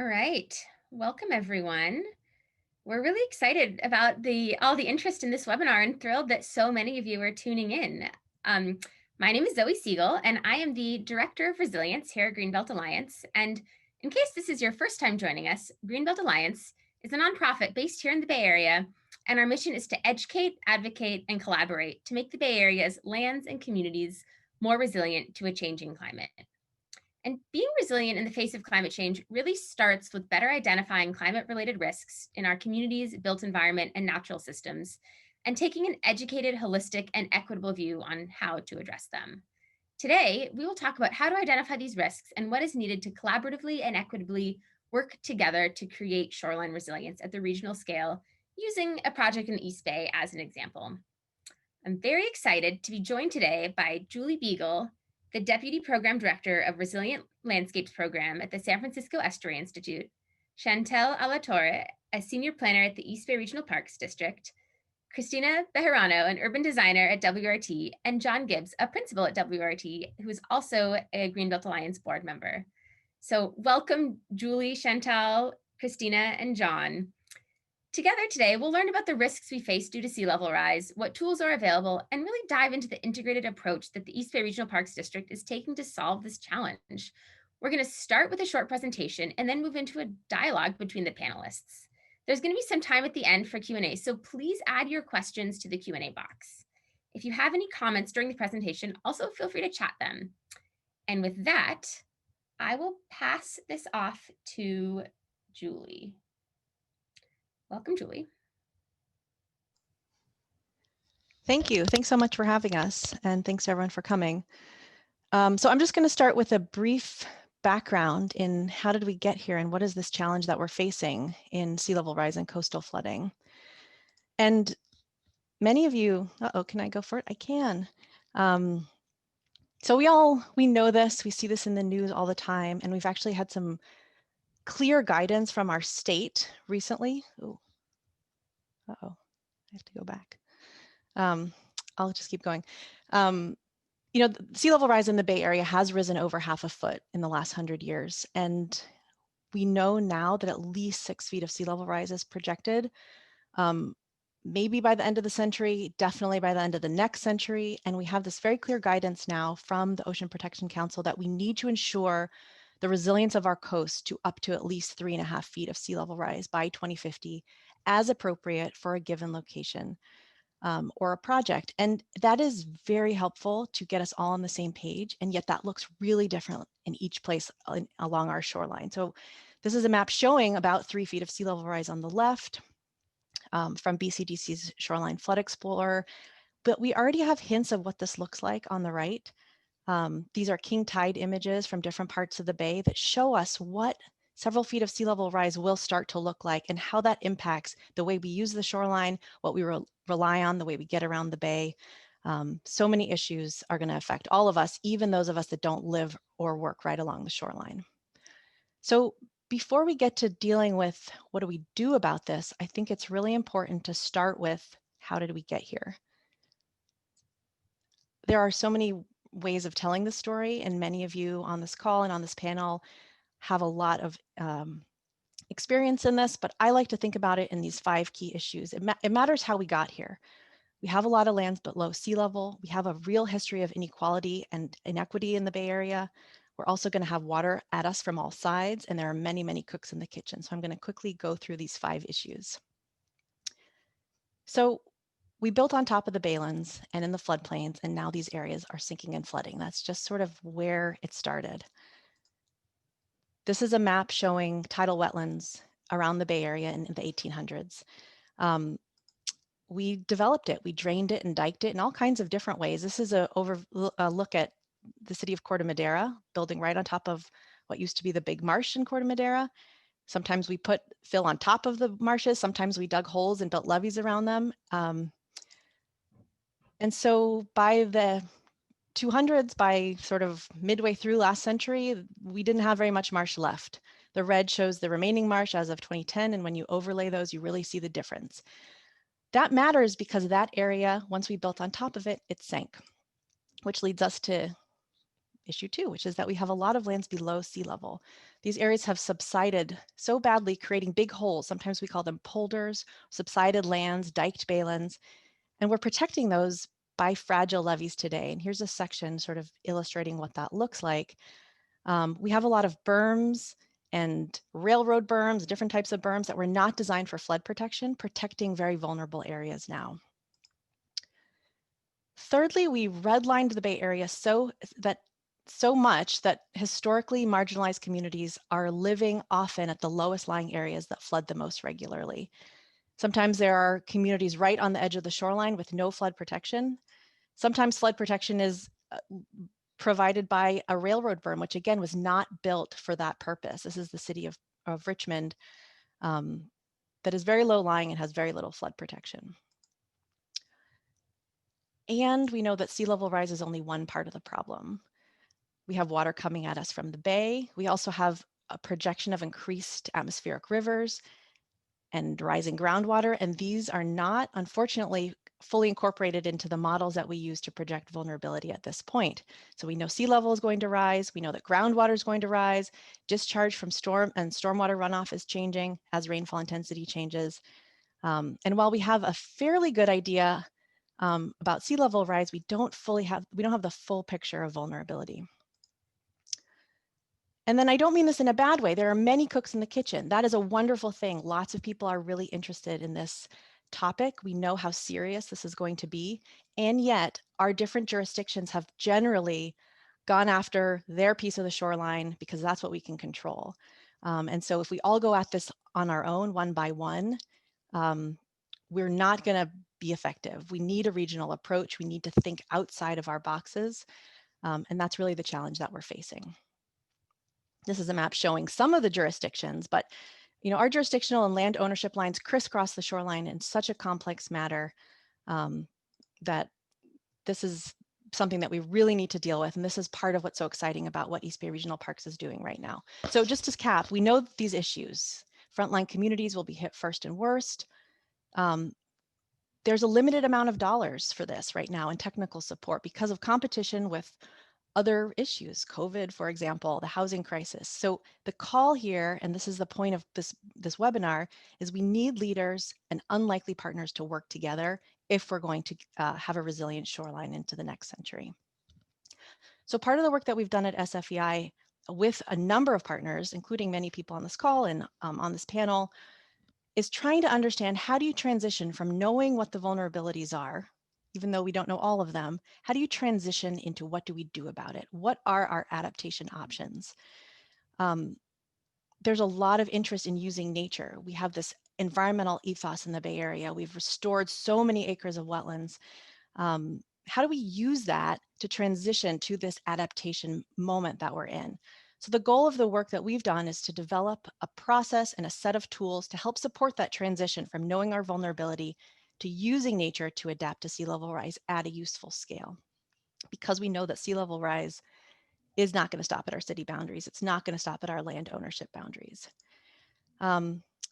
All right. Welcome, everyone. We're really excited about all the interest in this webinar and thrilled that so many of you are tuning in. Um, my name is Zoe Siegel, and I am the Director of Resilience here at Greenbelt Alliance. And in case this is your first time joining us, Greenbelt Alliance is a nonprofit based here in the Bay Area, and our mission is to educate, advocate, and collaborate to make the Bay Area's lands and communities more resilient to a changing climate. And being resilient in the face of climate change really starts with better identifying climate-related risks in our communities, built environment, and natural systems, and taking an educated, holistic, and equitable view on how to address them. Today, we will talk about how to identify these risks and what is needed to collaboratively and equitably work together to create shoreline resilience at the regional scale, using a project in the East Bay as an example. I'm very excited to be joined today by Julie Beagle, the Deputy Program Director of Resilient Landscapes Program at the San Francisco Estuary Institute, Chantel Alatorre, a Senior Planner at the East Bay Regional Parks District, Christina Bejarano, an Urban Designer at WRT, and John Gibbs, a Principal at WRT, who is also a Greenbelt Alliance Board Member. So welcome, Julie, Chantal, Christina, and John. Together today, we'll learn about the risks we face due to sea level rise, what tools are available, and really dive into the integrated approach that the East Bay Regional Parks District is taking to solve this challenge. We're going to start with a short presentation and then move into a dialogue between the panelists. There's going to be some time at the end for Q&A, so please add your questions to the Q&A box. If you have any comments during the presentation, also feel free to chat them. And with that, I will pass this off to Julie. Welcome, Julie. Thank you. Thanks so much for having us, and thanks everyone for coming. So I'm just going to start with a brief background in how did we get here and what is this challenge that we're facing in sea level rise and coastal flooding. And many of you, can I go for it? I can. So we know this, we see this in the news all the time, and we've actually had some clear guidance from our state recently. I have to go back. I'll just keep going. Sea level rise in the Bay Area has risen over 1/2 foot in the last 100 years. And we know now that at least 6 feet of sea level rise is projected, maybe by the end of the century, definitely by the end of the next century. And we have this very clear guidance now from the Ocean Protection Council that we need to ensure the resilience of our coast to up to at least 3.5 feet of sea level rise by 2050 as appropriate for a given location. Or a project. And that is very helpful to get us all on the same page. And yet that looks really different in each place along our shoreline. So this is a map showing about 3 feet of sea level rise on the left from BCDC's Shoreline Flood Explorer. But we already have hints of what this looks like on the right. These are king tide images from different parts of the bay that show us what several feet of sea level rise will start to look like and how that impacts the way we use the shoreline, what we rely on, the way we get around the bay. So many issues are going to affect all of us, even those of us that don't live or work right along the shoreline. So before we get to dealing with what do we do about this, I think it's really important to start with how did we get here? There are so many ways of telling the story, and many of you on this call and on this panel have a lot of experience in this, but I like to think about it in these 5 key issues. It matters how we got here. We have a lot of lands below sea level. We have a real history of inequality and inequity in the Bay Area. We're also going to have water at us from all sides, and there are many, many cooks in the kitchen. So I'm going to quickly go through these 5 issues. So we built on top of the baylands and in the floodplains, and now these areas are sinking and flooding. That's just sort of where it started. This is a map showing tidal wetlands around the Bay Area in the 1800s. We developed it, we drained it and diked it in all kinds of different ways. This is a look at the city of Corte Madera, building right on top of what used to be the big marsh in Corte Madera. Sometimes we put fill on top of the marshes, sometimes we dug holes and built levees around them. And so by the 200s, by sort of midway through last century, we didn't have very much marsh left. The red shows the remaining marsh as of 2010, and when you overlay those, you really see the difference. That matters because that area, once we built on top of it, it sank, which leads us to issue too, which is that we have a lot of lands below sea level. These areas have subsided so badly, creating big holes. Sometimes we call them polders, subsided lands, diked baylands, and we're protecting those by fragile levees today. And here's a section sort of illustrating what that looks like. We have a lot of berms and railroad berms, different types of berms that were not designed for flood protection, protecting very vulnerable areas now. Thirdly, we redlined the Bay Area so much that historically marginalized communities are living often at the lowest lying areas that flood the most regularly. Sometimes there are communities right on the edge of the shoreline with no flood protection. Sometimes flood protection is provided by a railroad berm, which again was not built for that purpose. This is the city of Richmond that is very low lying and has very little flood protection. And we know that sea level rise is only one part of the problem. We have water coming at us from the bay. We also have a projection of increased atmospheric rivers and rising groundwater, and these are not, unfortunately, fully incorporated into the models that we use to project vulnerability at this point. So we know sea level is going to rise, we know that groundwater is going to rise, discharge from storm and stormwater runoff is changing as rainfall intensity changes. And while we have a fairly good idea about sea level rise, we don't have the full picture of vulnerability. And then I don't mean this in a bad way. There are many cooks in the kitchen. That is a wonderful thing. Lots of people are really interested in this topic. We know how serious this is going to be. And yet our different jurisdictions have generally gone after their piece of the shoreline because that's what we can control. And so if we all go at this on our own, one by one, we're not going to be effective. We need a regional approach. We need to think outside of our boxes. And that's really the challenge that we're facing. This is a map showing some of the jurisdictions, but our jurisdictional and land ownership lines crisscross the shoreline in such a complex matter that this is something that we really need to deal with. And this is part of what's so exciting about what East Bay Regional Parks is doing right now. So just to cap, we know these issues. Frontline communities will be hit first and worst. There's a limited amount of dollars for this right now in technical support because of competition with other issues, COVID, for example, the housing crisis. So the call here, and this is the point of this webinar, is we need leaders and unlikely partners to work together if we're going to have a resilient shoreline into the next century. So part of the work that we've done at SFEI with a number of partners, including many people on this call and on this panel, is trying to understand how do you transition from knowing what the vulnerabilities are, even though we don't know all of them, how do you transition into what do we do about it? What are our adaptation options? There's a lot of interest in using nature. We have this environmental ethos in the Bay Area. We've restored so many acres of wetlands. How do we use that to transition to this adaptation moment that we're in? So the goal of the work that we've done is to develop a process and a set of tools to help support that transition from knowing our vulnerability to using nature to adapt to sea level rise at a useful scale. Because we know that sea level rise is not going to stop at our city boundaries. It's not going to stop at our land ownership boundaries.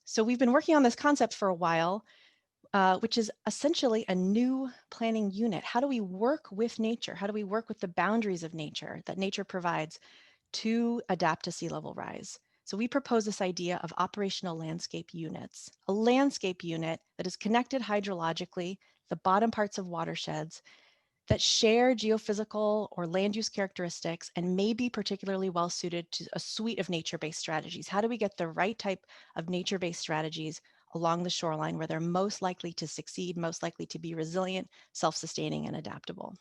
So we've been working on this concept for a while, which is essentially a new planning unit. How do we work with nature? How do we work with the boundaries of nature that nature provides to adapt to sea level rise? So we propose this idea of operational landscape units, a landscape unit that is connected hydrologically, the bottom parts of watersheds that share geophysical or land use characteristics and may be particularly well suited to a suite of nature-based strategies. How do we get the right type of nature-based strategies along the shoreline where they're most likely to succeed, most likely to be resilient, self-sustaining, and adaptable?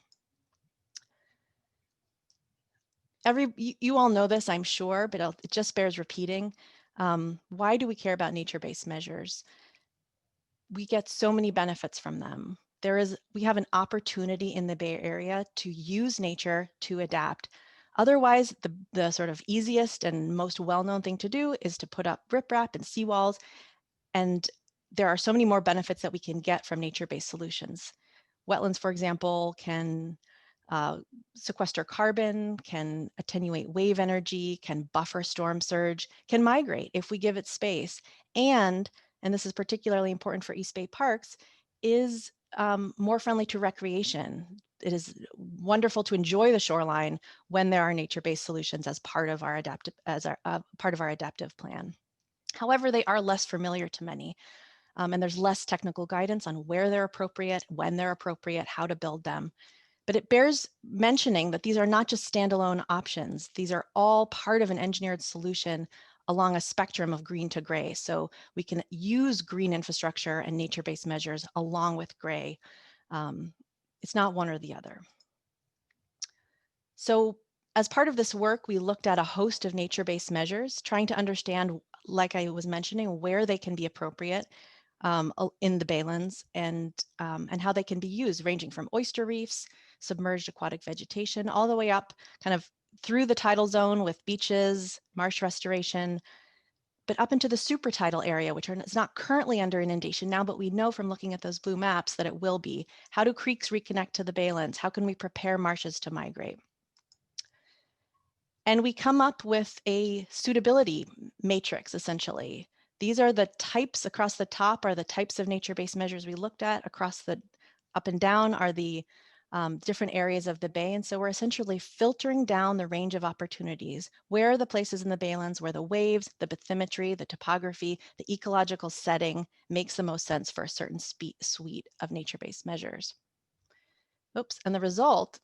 You all know this, I'm sure, but it just bears repeating. Why do we care about nature-based measures? We get so many benefits from them. We have an opportunity in the Bay Area to use nature to adapt. Otherwise, the sort of easiest and most well-known thing to do is to put up riprap and seawalls. And there are so many more benefits that we can get from nature-based solutions. Wetlands, for example, can sequester carbon, can attenuate wave energy, can buffer storm surge, can migrate if we give it space. And this is particularly important for East Bay parks, is more friendly to recreation. it is wonderful to enjoy the shoreline when there are nature-based solutions as part of our adaptive plan. However, they are less familiar to many, and there's less technical guidance on where they're appropriate, when they're appropriate, how to build them. But it bears mentioning that these are not just standalone options. These are all part of an engineered solution along a spectrum of green to gray. So we can use green infrastructure and nature-based measures along with gray. It's not one or the other. So as part of this work, we looked at a host of nature-based measures, trying to understand, like I was mentioning, where they can be appropriate in the baylands and how they can be used, ranging from oyster reefs, submerged aquatic vegetation, all the way up kind of through the tidal zone with beaches, marsh restoration, but up into the supertidal area, which is not currently under inundation now, but we know from looking at those blue maps that it will be. How do creeks reconnect to the baylands? How can we prepare marshes to migrate? And we come up with a suitability matrix, essentially. These are the types across the top are the types of nature-based measures we looked at. Across the up and down are the different areas of the bay. And so we're essentially filtering down the range of opportunities. Where are the places in the baylands where the waves, the bathymetry, the topography, the ecological setting makes the most sense for a certain suite of nature-based measures. Oops, and the result,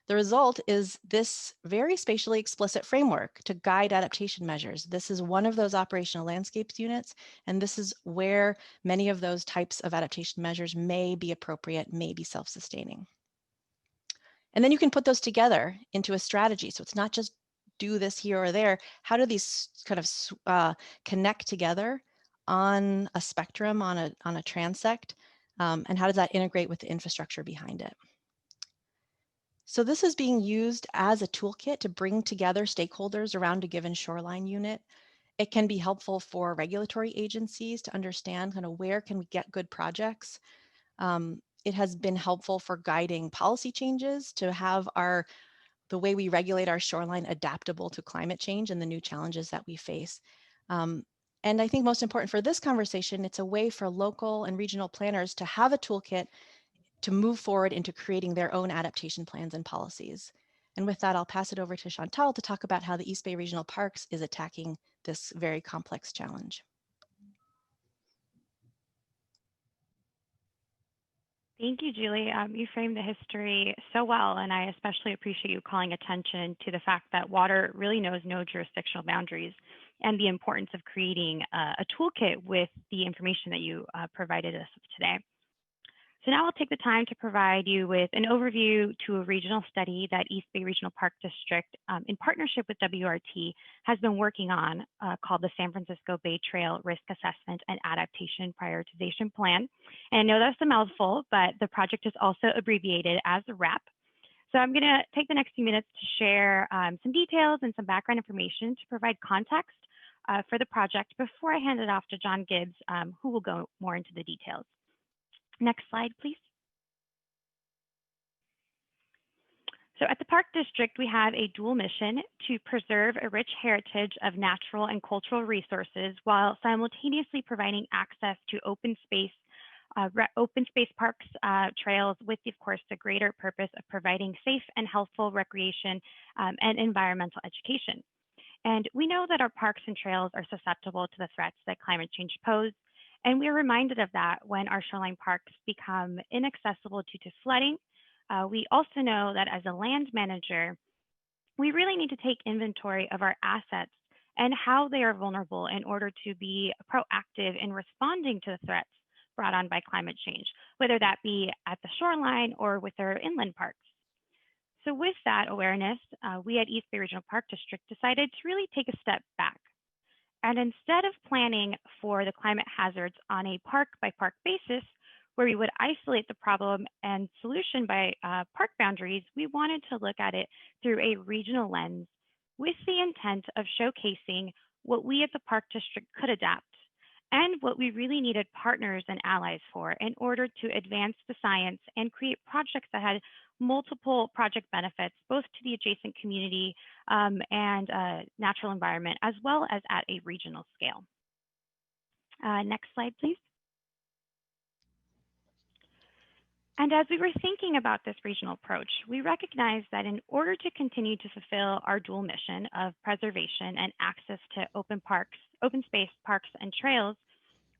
the result is this very spatially explicit framework to guide adaptation measures. This is one of those operational landscapes units, and this is where many of those types of adaptation measures may be appropriate, may be self-sustaining. And then you can put those together into a strategy. So it's not just do this here or there. How do these kind of connect together on a spectrum, on a transect? And how does that integrate with the infrastructure behind it? So this is being used as a toolkit to bring together stakeholders around a given shoreline unit. It can be helpful for regulatory agencies to understand kind of where can we get good projects. It has been helpful for guiding policy changes to have the way we regulate our shoreline adaptable to climate change and the new challenges that we face. And I think most important for this conversation, it's a way for local and regional planners to have a toolkit to move forward into creating their own adaptation plans and policies. And with that, I'll pass it over to Chantal to talk about how the East Bay Regional Parks is attacking this very complex challenge. Thank you, Julie. You framed the history so well, and I especially appreciate you calling attention to the fact that water really knows no jurisdictional boundaries and the importance of creating a toolkit with the information that you provided us today. So now I'll take the time to provide you with an overview to a regional study that East Bay Regional Park District, in partnership with WRT, has been working on called the San Francisco Bay Trail Risk Assessment and Adaptation Prioritization Plan. And I know that's a mouthful, but the project is also abbreviated as the RAAPP. So I'm going to take the next few minutes to share some details and some background information to provide context for the project before I hand it off to John Gibbs, who will go more into the details. Next slide, please. So at the Park District, we have a dual mission to preserve a rich heritage of natural and cultural resources while simultaneously providing access to open space parks, trails with, of course, the greater purpose of providing safe and healthful recreation and environmental education. And we know that our parks and trails are susceptible to the threats that climate change pose. And we're reminded of that when our shoreline parks become inaccessible due to flooding. We also know that as a land manager, we really need to take inventory of our assets and how they are vulnerable in order to be proactive in responding to the threats brought on by climate change, whether that be at the shoreline or with our inland parks. So with that awareness, we at East Bay Regional Park District decided to really take a step back. And instead of planning for the climate hazards on a park-by-park basis, where we would isolate the problem and solution by park boundaries, we wanted to look at it through a regional lens with the intent of showcasing what we at the Park District could adapt and what we really needed partners and allies for in order to advance the science and create projects that had multiple project benefits, both to the adjacent community and natural environment, as well as at a regional scale. Next slide, please. And as we were thinking about this regional approach, we recognized that in order to continue to fulfill our dual mission of preservation and access to open space, parks, and trails,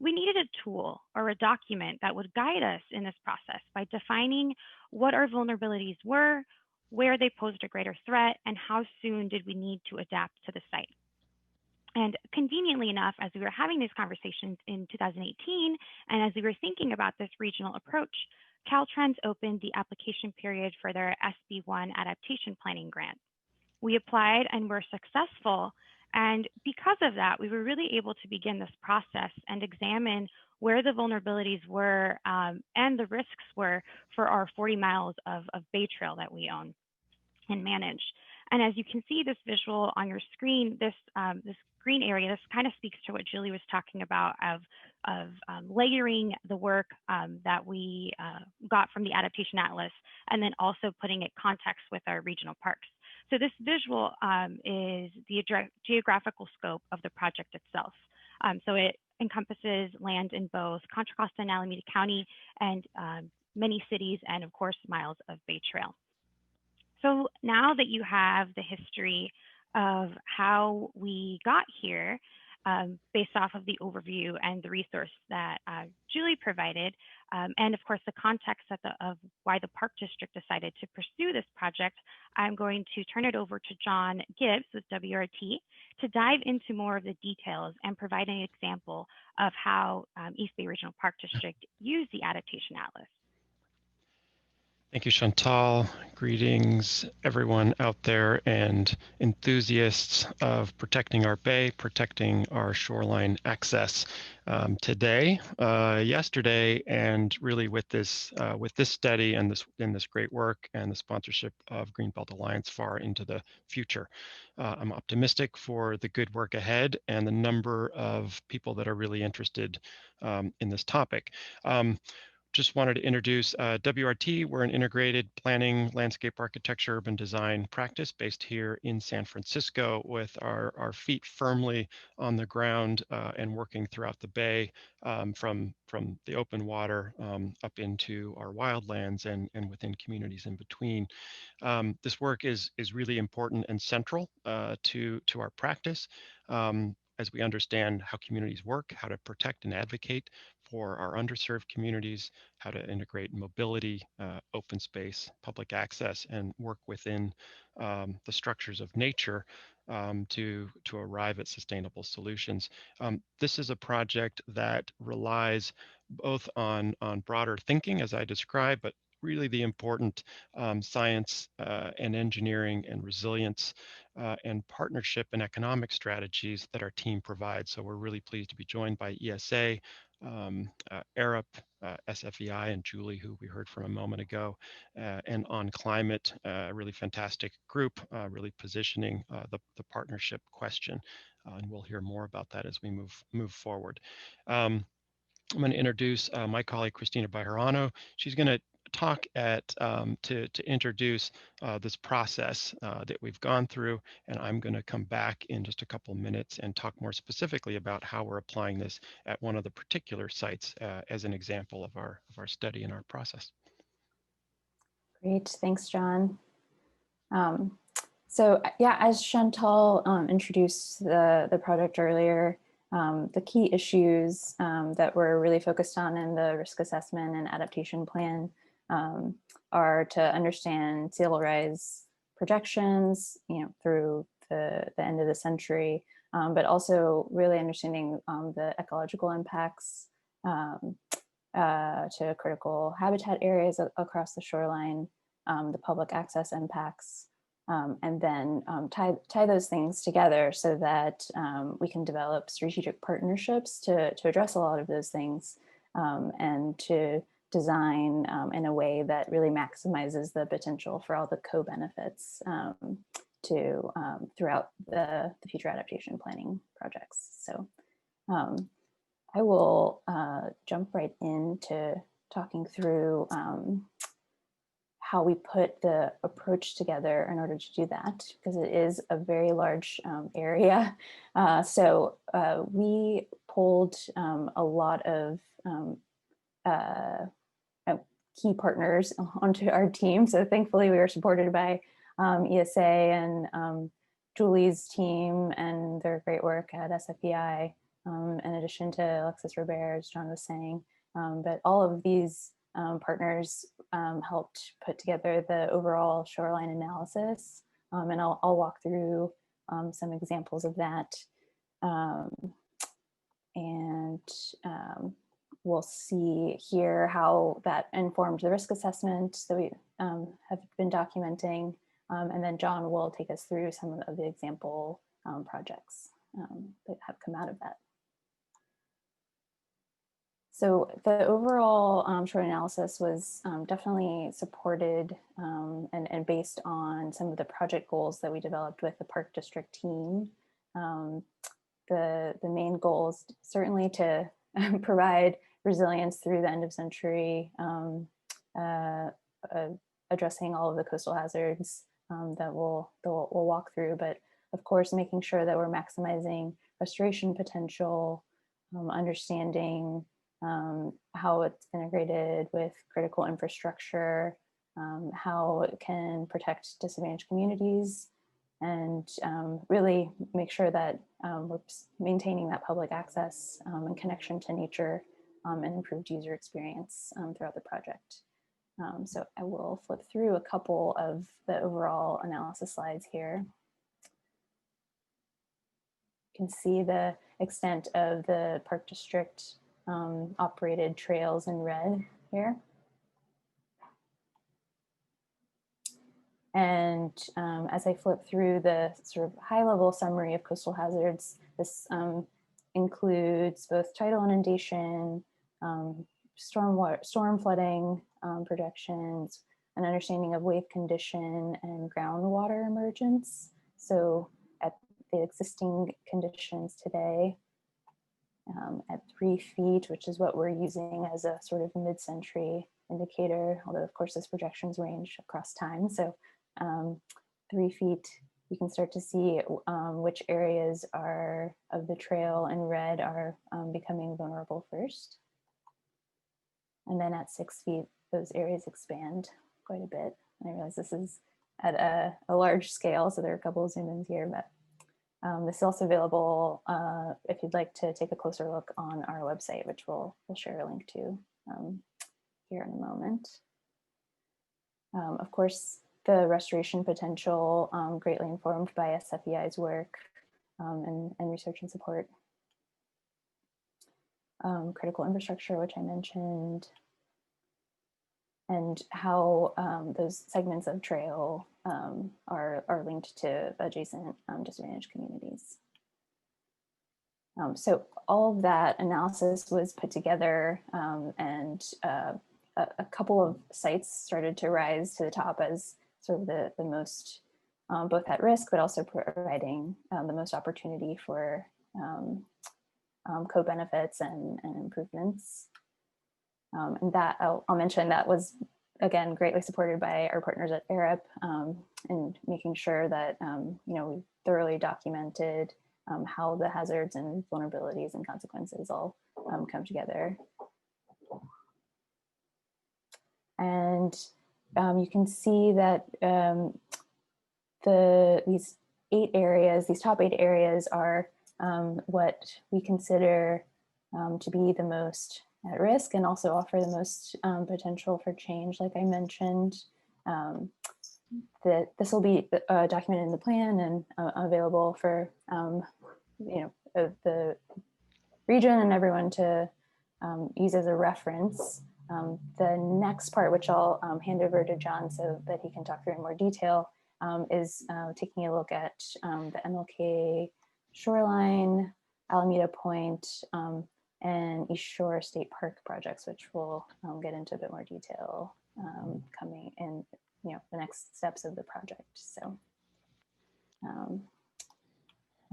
we needed a tool or a document that would guide us in this process by defining what our vulnerabilities were, where they posed a greater threat, and how soon did we need to adapt to the site. And conveniently enough, as we were having these conversations in 2018, and as we were thinking about this regional approach, Caltrans opened the application period for their SB1 adaptation planning grant. We applied and were successful. And because of that, we were really able to begin this process and examine where the vulnerabilities were and the risks were for our 40 miles of Bay Trail that we own and manage. And as you can see this visual on your screen, this green area, this kind of speaks to what Julie was talking about of layering the work that we got from the Adaptation Atlas, and then also putting it context with our regional parks. So this visual is the geographical scope of the project itself. So it encompasses land in both Contra Costa and Alameda County and many cities and of course miles of Bay Trail. So now that you have the history of how we got here, based off of the overview and the resource that Julie provided, and of course the context of why the Park District decided to pursue this project, I'm going to turn it over to John Gibbs with WRT to dive into more of the details and provide an example of how East Bay Regional Park District used the Adaptation Atlas. Thank you, Chantal. Greetings, everyone out there and enthusiasts of protecting our bay, protecting our shoreline access today, yesterday, and really with this study and this great work and the sponsorship of Greenbelt Alliance far into the future. I'm optimistic for the good work ahead and the number of people that are really interested in this topic. Just wanted to introduce WRT. We're an integrated planning, landscape architecture, urban design practice based here in San Francisco with our feet firmly on the ground and working throughout the bay from the open water up into our wildlands and within communities in between. This work is really important and central to our practice as we understand how communities work, how to protect and advocate for our underserved communities, how to integrate mobility, open space, public access, and work within the structures of nature to arrive at sustainable solutions. This is a project that relies both on broader thinking, as I described, but really the important science and engineering and resilience and partnership and economic strategies that our team provides. So we're really pleased to be joined by ESA, RAAPP, SFEI, and Julie, who we heard from a moment ago, and On Climate, a really fantastic group, really positioning the partnership question. And we'll hear more about that as we move forward. I'm going to introduce my colleague, Christina Bejarano. She's going to talk to introduce this process that we've gone through, and I'm going to come back in just a couple of minutes and talk more specifically about how we're applying this at one of the particular sites as an example of our study and our process. Great, thanks, John. So yeah, as Chantal introduced the project earlier, the key issues that we're really focused on in the risk assessment and adaptation plan are to understand sea level rise projections, through the end of the century, but also really understanding the ecological impacts to critical habitat areas across the shoreline, the public access impacts, and then tie those things together so that we can develop strategic partnerships to address a lot of those things and to design in a way that really maximizes the potential for all the co-benefits throughout the future adaptation planning projects. So I will jump right into talking through how we put the approach together in order to do that, because it is a very large area. So we pulled a lot of key partners onto our team. So thankfully we were supported by ESA and Julie's team and their great work at SFEI, in addition to Alexis Robert, as John was saying. But all of these partners helped put together the overall shoreline analysis. And I'll walk through some examples of that. We'll see here how that informed the risk assessment that we have been documenting. And then John will take us through some of the example projects that have come out of that. So the overall short analysis was definitely supported and based on some of the project goals that we developed with the Park District team. The main goals certainly to provide resilience through the end of century, addressing all of the coastal hazards that we'll walk through, but of course making sure that we're maximizing restoration potential, understanding how it's integrated with critical infrastructure, how it can protect disadvantaged communities, and really make sure that we're maintaining that public access and connection to nature and improved user experience throughout the project. So I will flip through a couple of the overall analysis slides here. You can see the extent of the Park District operated trails in red here. And as I flip through the sort of high-level summary of coastal hazards, this includes both tidal inundation, storm flooding projections, an understanding of wave condition and groundwater emergence. So at the existing conditions today, at 3 feet, which is what we're using as a sort of mid-century indicator, although of course those projections range across time. So 3 feet, you can start to see which areas are of the trail in red are becoming vulnerable first. And then at 6 feet, those areas expand quite a bit. And I realize this is at a large scale, so there are a couple of zoom-ins here, but this is also available if you'd like to take a closer look on our website, which we'll share a link to here in a moment. Of course, the restoration potential greatly informed by SFEI's work and research and support. Critical infrastructure, which I mentioned, and how those segments of trail are linked to adjacent disadvantaged communities. So all of that analysis was put together and a couple of sites started to rise to the top as sort of the most both at risk, but also providing the most opportunity for co-benefits and improvements. And that I'll mention that was again greatly supported by our partners at RAAPP in making sure that we thoroughly documented how the hazards and vulnerabilities and consequences all come together. And you can see that these top 8 areas are what we consider to be the most at risk and also offer the most potential for change, like I mentioned. That this will be documented in the plan and available for the region and everyone to use as a reference. The next part, which I'll hand over to John so that he can talk through in more detail, is taking a look at the MLK shoreline, Alameda Point, and East Shore State Park projects, which we'll get into a bit more detail coming in, the next steps of the project. So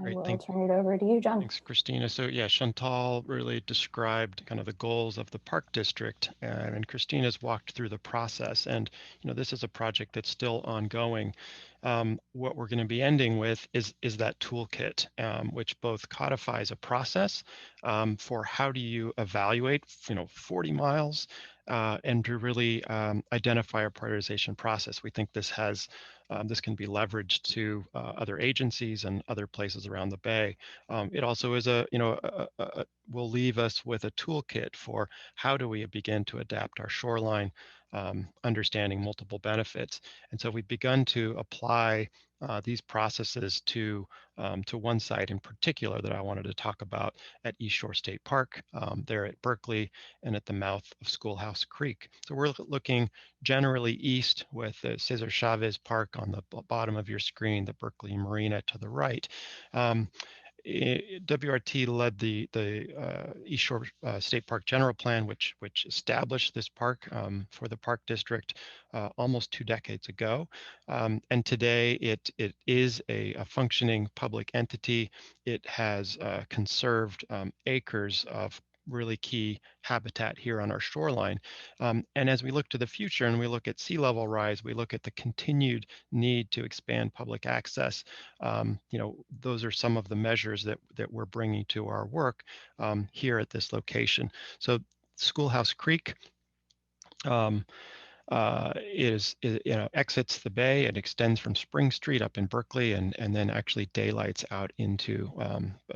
I will turn it over to you, John. Thanks, Christina. So yeah, Chantal really described kind of the goals of the Park District, and Christina's walked through the process. And this is a project that's still ongoing, what we're going to be ending with is that toolkit, which both codifies a process for how do you evaluate, 40 miles, and to really identify a prioritization process. We think this has this can be leveraged to other agencies and other places around the Bay. It also is will leave us with a toolkit for how do we begin to adapt our shoreline, understanding multiple benefits. And so we've begun to apply these processes to one site in particular that I wanted to talk about at East Shore State Park, there at Berkeley and at the mouth of Schoolhouse Creek. So we're looking generally east with the Cesar Chavez Park on the bottom of your screen, the Berkeley Marina to the right. WRT led the East Shore State Park General Plan, which established this park for the Park District almost 2 decades ago. And today it is a functioning public entity. It has conserved acres of really key habitat here on our shoreline. And as we look to the future and we look at sea level rise, we look at the continued need to expand public access. Those are some of the measures that we're bringing to our work here at this location. So Schoolhouse Creek exits the bay and extends from Spring Street up in Berkeley and then actually daylights out into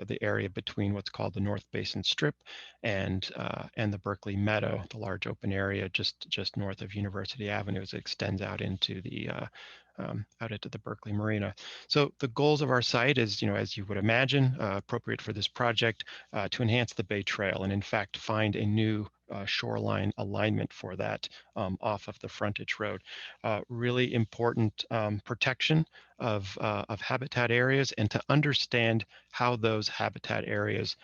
the area between what's called the North Basin Strip and the Berkeley Meadow, the large open area just north of University Avenue. As it extends out into the Berkeley Marina. So the goals of our site is, as you would imagine, appropriate for this project, to enhance the Bay Trail and in fact find a new shoreline alignment for that off of the frontage road. Really important protection of habitat areas and to understand how those habitat areas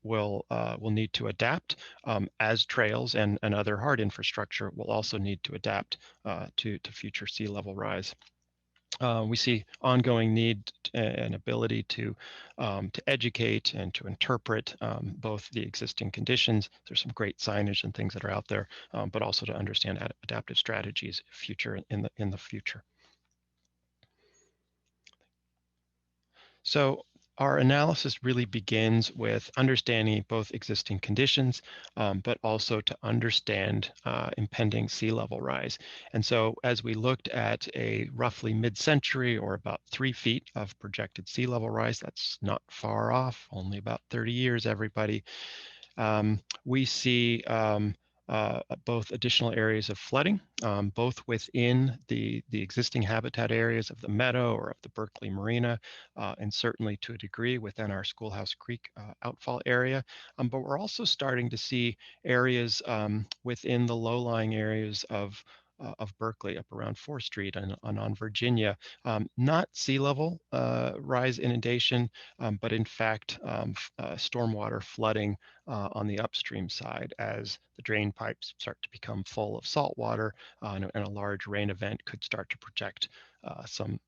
will need to adapt as trails and other hard infrastructure will also need to adapt to future sea level rise. We see ongoing need and ability to educate and to interpret both the existing conditions. There's some great signage and things that are out there, but also to understand adaptive strategies in the future. So our analysis really begins with understanding both existing conditions, but also to understand impending sea level rise. And so as we looked at a roughly mid-century or about 3 feet of projected sea level rise, that's not far off, only about 30 years, everybody. We see both additional areas of flooding, both within the existing habitat areas of the Meadow or of the Berkeley Marina, and certainly to a degree within our Schoolhouse Creek outfall area. But we're also starting to see areas within the low-lying areas of Berkeley up around 4th Street and on Virginia, not sea level rise inundation, but in fact stormwater flooding on the upstream side as the drain pipes start to become full of salt water, and a large rain event could start to project some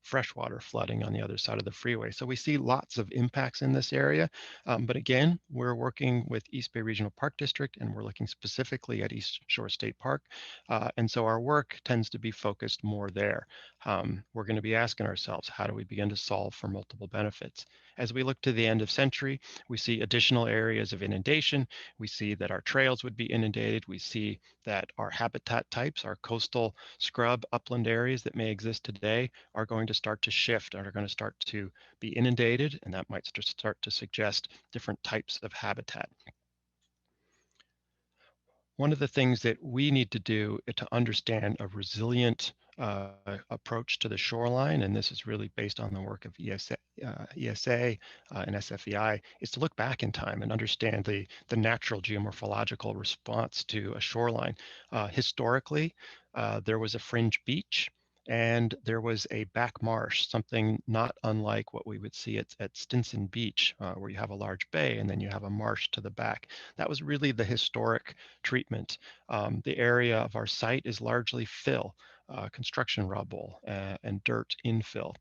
freshwater flooding on the other side of the freeway. So we see lots of impacts in this area, but again, we're working with East Bay Regional Park District and we're looking specifically at East Shore State Park, and so our work tends to be focused more there. We're going to be asking ourselves, how do we begin to solve for multiple benefits? As we look to the end of century, we see additional areas of inundation. We see that our trails would be inundated. We see that our habitat types, our coastal scrub upland areas that may exist today are going to start to shift and are going to start to be inundated, and that might start to suggest different types of habitat. One of the things that we need to do to understand a resilient approach to the shoreline, and this is really based on the work of ESA and SFEI, is to look back in time and understand the natural geomorphological response to a shoreline. Historically, there was a fringe beach and there was a back marsh, something not unlike what we would see at Stinson Beach, where you have a large bay and then you have a marsh to the back. That was really the historic treatment. The area of our site is largely fill, construction rubble and dirt infill.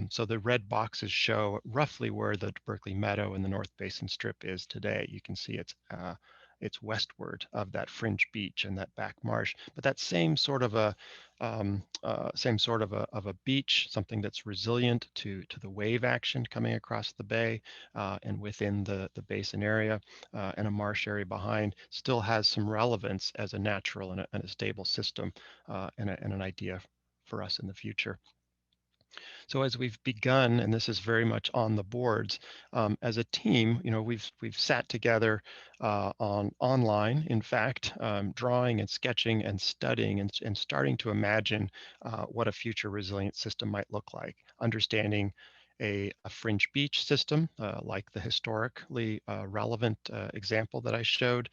So the red boxes show roughly where the Berkeley Meadow and the North Basin Strip is today. You can see it's westward of that fringe beach and that back marsh. But that same sort of a beach, something that's resilient to the wave action coming across the bay and within the basin area, and a marsh area behind, still has some relevance as a natural and a stable system, and an idea for us in the future. So as we've begun, and this is very much on the boards, as a team, we've sat together online, in fact, drawing and sketching and studying and starting to imagine what a future resilient system might look like, understanding a fringe beach system, like the historically relevant example that I showed,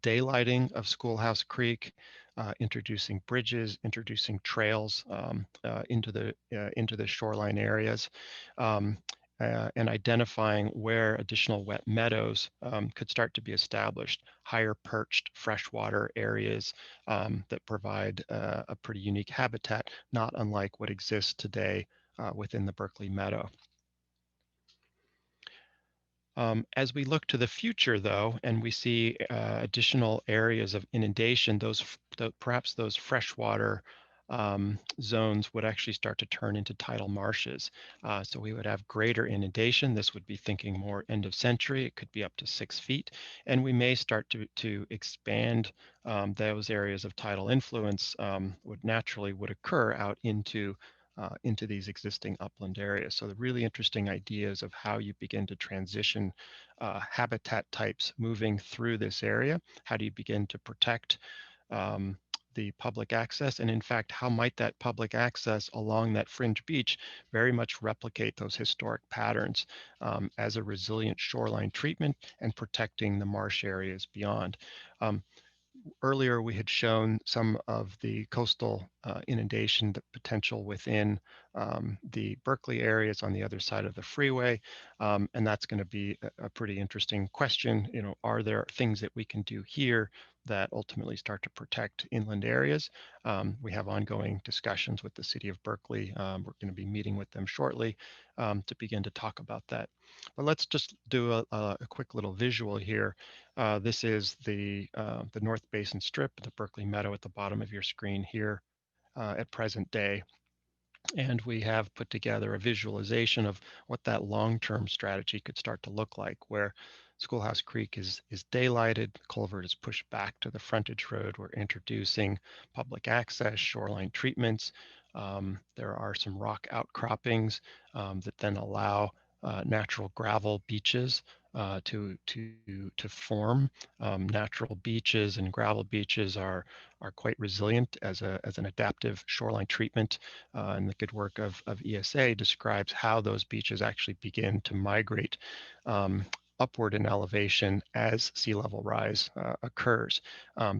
daylighting of Schoolhouse Creek, introducing bridges, introducing trails into the shoreline areas, and identifying where additional wet meadows could start to be established, higher perched freshwater areas that provide a pretty unique habitat, not unlike what exists today within the Berkeley Meadow. As we look to the future, though, and we see additional areas of inundation, perhaps those freshwater zones would actually start to turn into tidal marshes. So we would have greater inundation. This would be thinking more end of century. It could be up to 6 feet. And we may start to expand those areas of tidal influence would occur out into these existing upland areas. So the really interesting ideas of how you begin to transition habitat types moving through this area. How do you begin to protect the public access? And in fact, how might that public access along that fringe beach very much replicate those historic patterns as a resilient shoreline treatment and protecting the marsh areas beyond? Earlier, we had shown some of the coastal inundation potential within the Berkeley areas on the other side of the freeway, and that's going to be a pretty interesting question. Are there things that we can do here that ultimately start to protect inland areas? We have ongoing discussions with the city of Berkeley. We're going to be meeting with them shortly to begin to talk about that. But let's just do a quick little visual here. This is the North Basin Strip, the Berkeley Meadow at the bottom of your screen here at present day. And we have put together a visualization of what that long-term strategy could start to look like, where Schoolhouse Creek is daylighted, the culvert is pushed back to the frontage road. We're introducing public access, shoreline treatments. There are some rock outcroppings that then allow natural gravel beaches to form. Natural beaches and gravel beaches are quite resilient as an adaptive shoreline treatment, and the good work of ESA describes how those beaches actually begin to migrate upward in elevation as sea level rise occurs.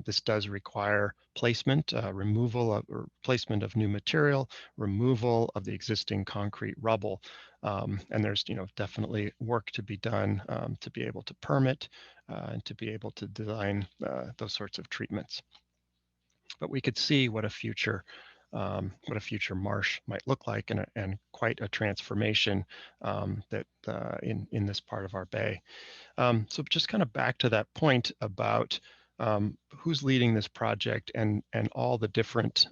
This does require placement, placement of new material, removal of the existing concrete rubble. And there's definitely work to be done to be able to permit and to be able to design those sorts of treatments. But we could see what a future marsh might look like, and quite a transformation that in this part of our bay. So just kind of back to that point about who's leading this project and all the different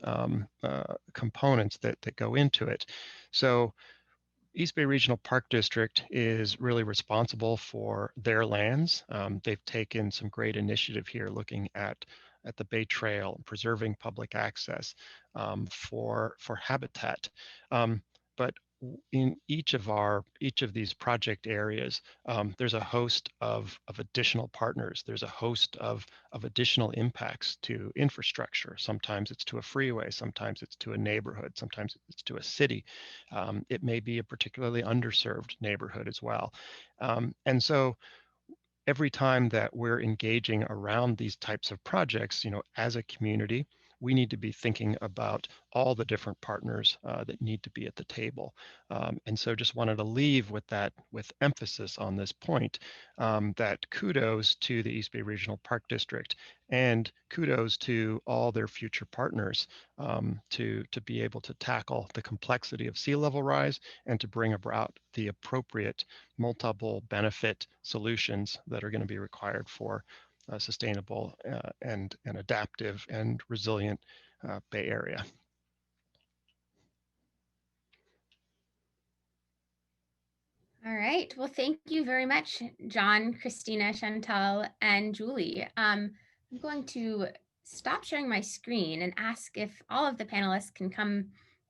components that go into it. So East Bay Regional Park District is really responsible for their lands. They've taken some great initiative here looking at the Bay Trail, preserving public access for habitat. But in each of these project areas, there's a host of additional partners. There's a host of additional impacts to infrastructure. Sometimes it's to a freeway, sometimes it's to a neighborhood, sometimes it's to a city. It may be a particularly underserved neighborhood as well. And so every time that we're engaging around these types of projects, as a community, we need to be thinking about all the different partners that need to be at the table. And so just wanted to leave with emphasis on this point, that kudos to the East Bay Regional Park District and kudos to all their future partners to be able to tackle the complexity of sea level rise and to bring about the appropriate multiple benefit solutions that are going to be required for sustainable and adaptive and resilient Bay Area. All right. Well, thank you very much, John, Christina, Chantal, and Julie. I'm going to stop sharing my screen and ask if all of the panelists can come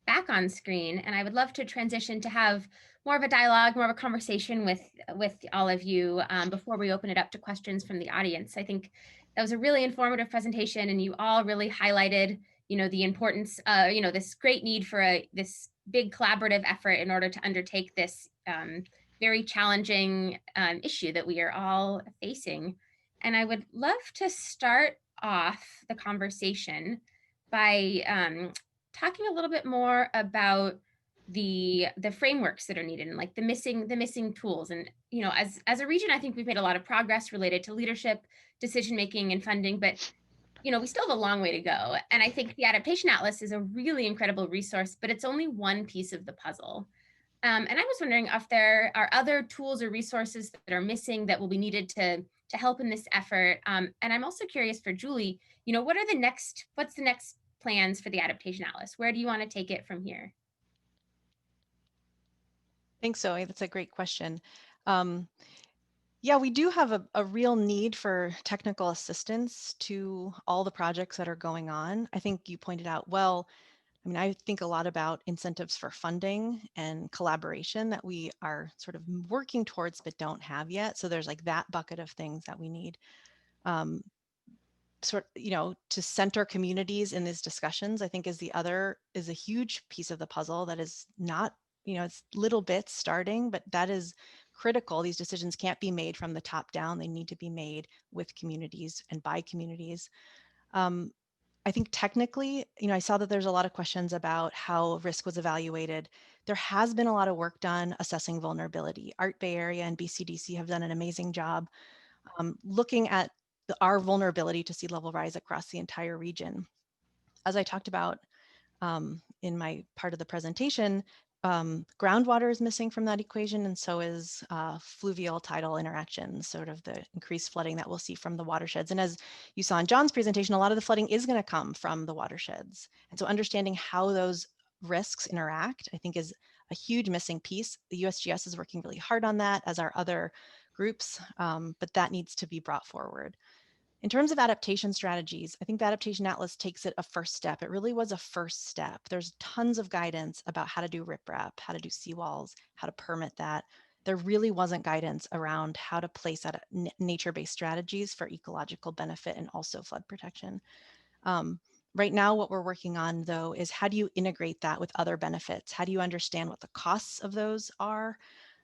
back on screen. And I would love to transition to have more of a dialogue, more of a conversation with all of you before we open it up to questions from the audience. I think that was a really informative presentation, and you all really highlighted, the importance, this great need for this big collaborative effort in order to undertake this very challenging issue that we are all facing. And I would love to start off the conversation by talking a little bit more about the frameworks that are needed and like the missing tools. And as a region, I think we've made a lot of progress related to leadership, decision making, and funding, but we still have a long way to go. And I think the Adaptation Atlas is a really incredible resource, but it's only one piece of the puzzle. And I was wondering if there are other tools or resources that are missing that will be needed to help in this effort. And I'm also curious for Julie, what's the next plans for the Adaptation Atlas? Where do you want to take it from here? Thanks, Zoe. That's a great question. Yeah, we do have a real need for technical assistance to all the projects that are going on. I think you pointed out, well, I think a lot about incentives for funding and collaboration that we are sort of working towards but don't have yet. So there's like that bucket of things that we need. To center communities in these discussions, I think is a huge piece of the puzzle that is not, it's little bits starting, but that is critical. These decisions can't be made from the top down. They need to be made with communities and by communities. I think technically, I saw that there's a lot of questions about how risk was evaluated. There has been a lot of work done assessing vulnerability. Art Bay Area and BCDC have done an amazing job looking at our vulnerability to sea level rise across the entire region. As I talked about in my part of the presentation, groundwater is missing from that equation, and so is fluvial tidal interactions, sort of the increased flooding that we'll see from the watersheds. And as you saw in John's presentation, a lot of the flooding is going to come from the watersheds. And so understanding how those risks interact, I think, is a huge missing piece. The USGS is working really hard on that, as are other groups, but that needs to be brought forward. In terms of adaptation strategies, I think the Adaptation Atlas takes it a first step. It really was a first step. There's tons of guidance about how to do riprap, how to do seawalls, how to permit that. There really wasn't guidance around how to place nature-based strategies for ecological benefit and also flood protection. Right now, what we're working on, though, is how do you integrate that with other benefits? How do you understand what the costs of those are?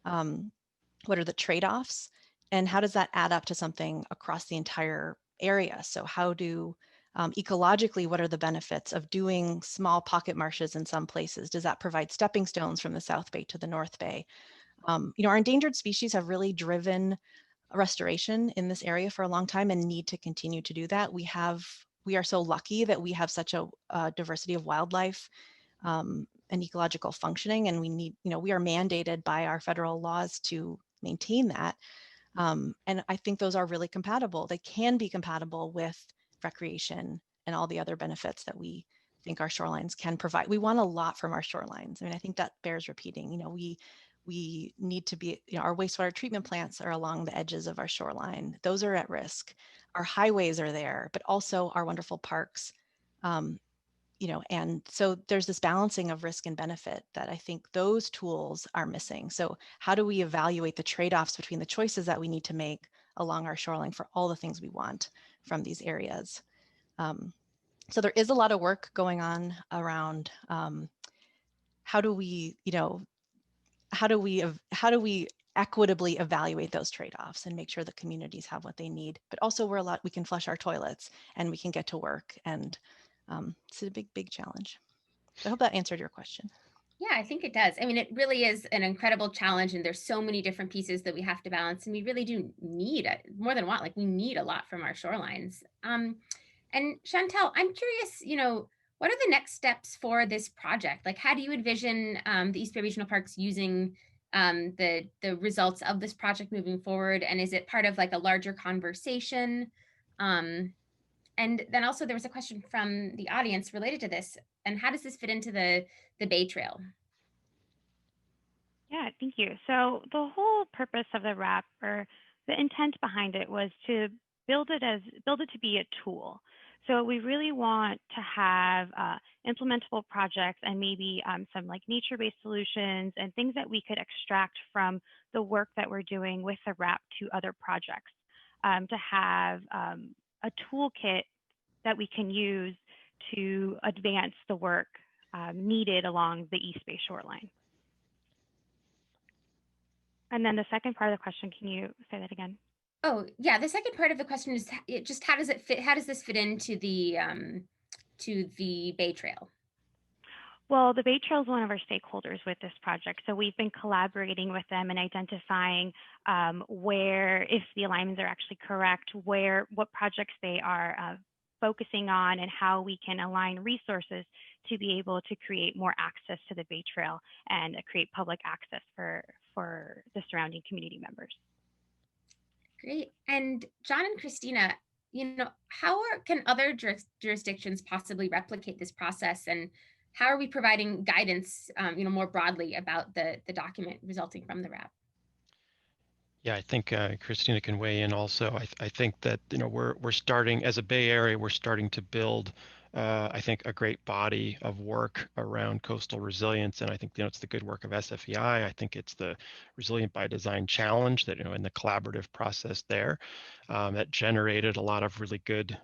What are the trade-offs? And how does that add up to something across the entire area? So how do ecologically, what are the benefits of doing small pocket marshes in some places? Does that provide stepping stones from the South Bay to the North Bay? Our endangered species have really driven restoration in this area for a long time and need to continue to do that. We are so lucky that we have such a diversity of wildlife and ecological functioning, and we are mandated by our federal laws to maintain that. And I think those are really compatible. They can be compatible with recreation and all the other benefits that we think our shorelines can provide. We want a lot from our shorelines. I think that bears repeating. We need to be, our wastewater treatment plants are along the edges of our shoreline. Those are at risk. Our highways are there, but also our wonderful parks. And so there's this balancing of risk and benefit that I think those tools are missing. So how do we evaluate the trade-offs between the choices that we need to make along our shoreline for all the things we want from these areas? So there is a lot of work going on around how do we equitably evaluate those trade-offs and make sure the communities have what they need, but also we can flush our toilets and we can get to work, and it's a big challenge. So I hope that answered your question. Yeah, I think it does. It really is an incredible challenge, and there's so many different pieces that we have to balance, and we really do need more than one. Like, we need a lot from our shorelines. And Chantal, I'm curious, what are the next steps for this project? Like, how do you envision the East Bay Regional Parks using the results of this project moving forward? And is it part of like a larger conversation? And then also there was a question from the audience related to this. And how does this fit into the Bay Trail? Yeah, thank you. So the whole purpose of the RAAPP, or the intent behind it, was to build it to be a tool. So we really want to have implementable projects and maybe some like nature-based solutions and things that we could extract from the work that we're doing with the RAAPP to other projects, to have a toolkit that we can use to advance the work needed along the East Bay shoreline. And then the second part of the question, can you say that again? Oh, yeah. The second part of the question is just how does it fit? How does this fit into the Bay Trail? Well, the Bay Trail is one of our stakeholders with this project. So we've been collaborating with them and identifying where, if the alignments are actually correct, what projects they are focusing on, and how we can align resources to be able to create more access to the Bay Trail and create public access for the surrounding community members. Great. And John and Christina, how can other jurisdictions possibly replicate this process, and how are we providing guidance, more broadly about the document resulting from the RAAPP? Yeah, I think Christina can weigh in also. I think that we're starting as a Bay Area, we're starting to build I think a great body of work around coastal resilience, and I think it's the good work of SFEI. I think it's the Resilient by Design Challenge that in the collaborative process there that generated a lot of really good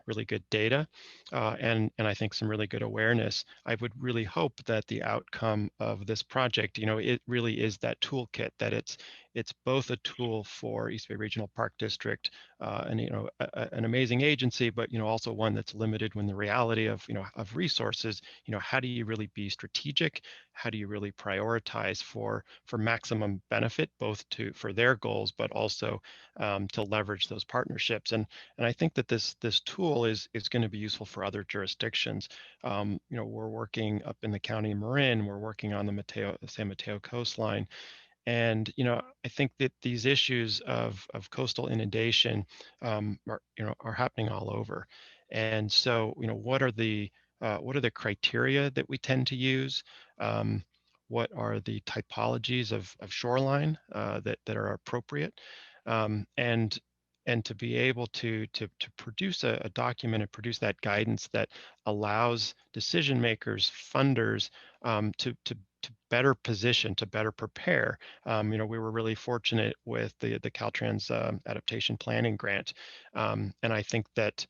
data, and I think some really good awareness. I would really hope that the outcome of this project, it really is that toolkit, that it's both a tool for East Bay Regional Park District, and an amazing agency, but also one that's limited when the reality of resources. How do you really be strategic? How do you really prioritize for maximum benefit, both for their goals, but also to leverage those partnerships? And I think that this tool is going to be useful for other jurisdictions. We're working up in the County of Marin. We're working on the San Mateo coastline. And I think that these issues of coastal inundation are happening all over. And so what are the criteria that we tend to use? What are the typologies of shoreline that are appropriate? And to be able to produce a document and produce that guidance that allows decision makers, funders, to better position, to better prepare. We were really fortunate with the Caltrans Adaptation Planning Grant, and I think that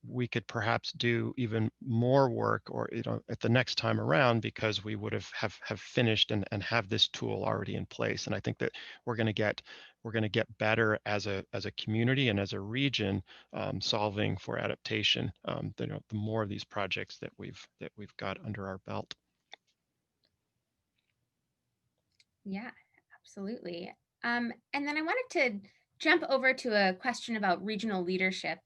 we could perhaps do even more work, or at the next time around, because we would have finished and have this tool already in place. And I think that we're going to get better as a community and as a region, solving for adaptation. The more of these projects that we've got under our belt. Yeah, absolutely. And then I wanted to jump over to a question about regional leadership.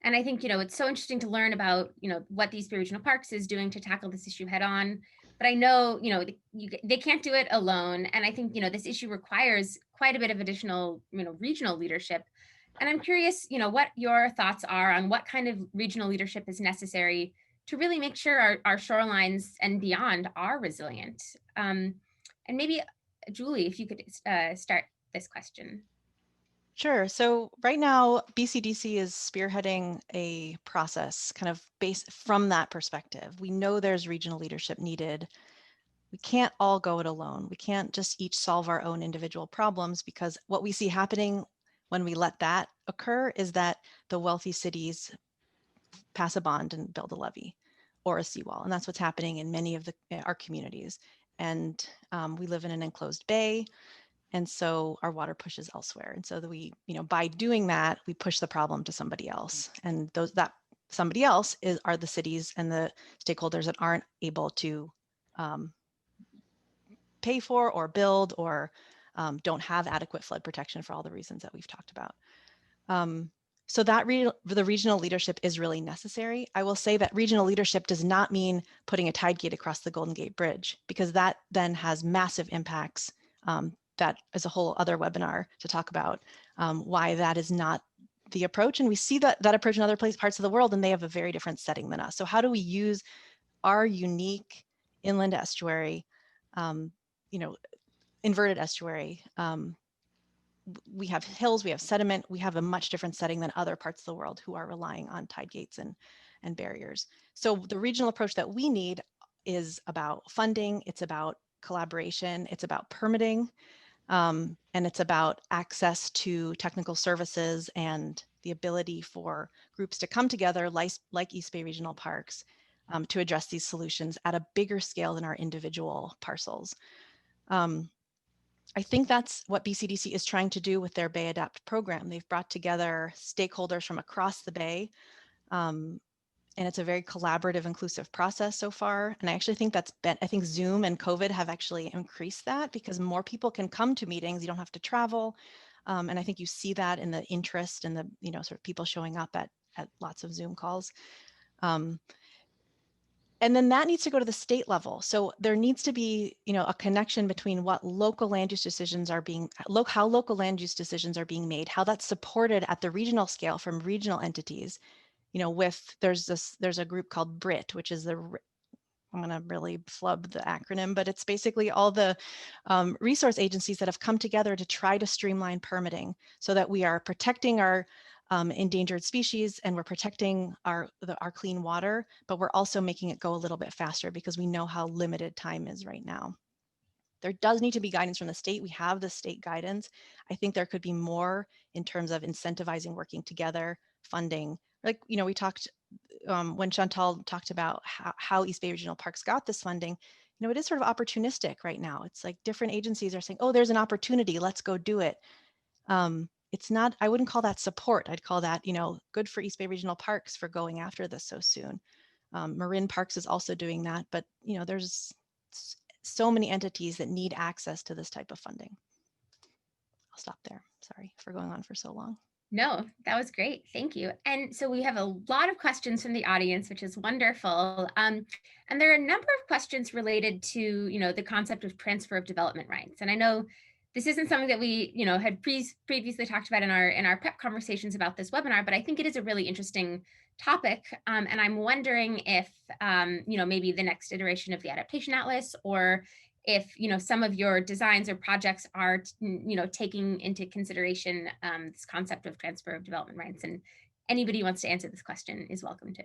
And I think, it's so interesting to learn about, what the East Bay Regional Parks is doing to tackle this issue head on. But I know, they can't do it alone. And I think, this issue requires quite a bit of additional, regional leadership. And I'm curious, what your thoughts are on what kind of regional leadership is necessary to really make sure our shorelines and beyond are resilient. And maybe, Julie, if you could start this question. Sure. So right now, BCDC is spearheading a process kind of based from that perspective. We know there's regional leadership needed. We can't all go it alone. We can't just each solve our own individual problems, because what we see happening when we let that occur is that the wealthy cities pass a bond and build a levee or a seawall. And that's what's happening in many of our communities. And we live in an enclosed bay. And so our water pushes elsewhere. And so that we, by doing that, we push the problem to somebody else. And that somebody else are the cities and the stakeholders that aren't able to pay for or build, or don't have adequate flood protection for all the reasons that we've talked about. So that the regional leadership is really necessary. I will say that regional leadership does not mean putting a tide gate across the Golden Gate Bridge, because that then has massive impacts. That is a whole other webinar to talk about why that is not the approach, and we see that approach in other parts of the world, and they have a very different setting than us. So how do we use our unique inland estuary, inverted estuary? We have hills, we have sediment, we have a much different setting than other parts of the world who are relying on tide gates and barriers. So the regional approach that we need is about funding, it's about collaboration, it's about permitting, and it's about access to technical services and the ability for groups to come together like East Bay Regional Parks to address these solutions at a bigger scale than our individual parcels. I think that's what BCDC is trying to do with their Bay Adapt program. They've brought together stakeholders from across the Bay, and it's a very collaborative, inclusive process so far. And I actually think I think Zoom and COVID have actually increased that because more people can come to meetings. You don't have to travel. And I think you see that in the interest and the, sort of people showing up at lots of Zoom calls. And then that needs to go to the state level. So there needs to be, a connection between what local land use decisions are how local land use decisions are being made, how that's supported at the regional scale from regional entities. There's a group called BRIT, which is I'm going to really flub the acronym, but it's basically all the resource agencies that have come together to try to streamline permitting so that we are protecting our endangered species and we're protecting our clean water, but we're also making it go a little bit faster because we know how limited time is right now. There does need to be guidance from the state. We have the state guidance. I think there could be more in terms of incentivizing working together, funding. Like, we talked when Chantal talked about how East Bay Regional Parks got this funding, it is sort of opportunistic right now. It's like different agencies are saying, oh, there's an opportunity, let's go do it. It's not, I wouldn't call that support. I'd call that, good for East Bay Regional Parks for going after this so soon. Marin Parks is also doing that, but there's so many entities that need access to this type of funding. I'll stop there. Sorry for going on for so long. No, that was great. Thank you. And so we have a lot of questions from the audience, which is wonderful. And there are a number of questions related to, the concept of transfer of development rights. And I know this isn't something that we, had previously talked about in our prep conversations about this webinar, but I think it is a really interesting topic. And I'm wondering if, maybe the next iteration of the Adaptation Atlas, or if some of your designs or projects are taking into consideration this concept of transfer of development rights, and anybody who wants to answer this question is welcome to.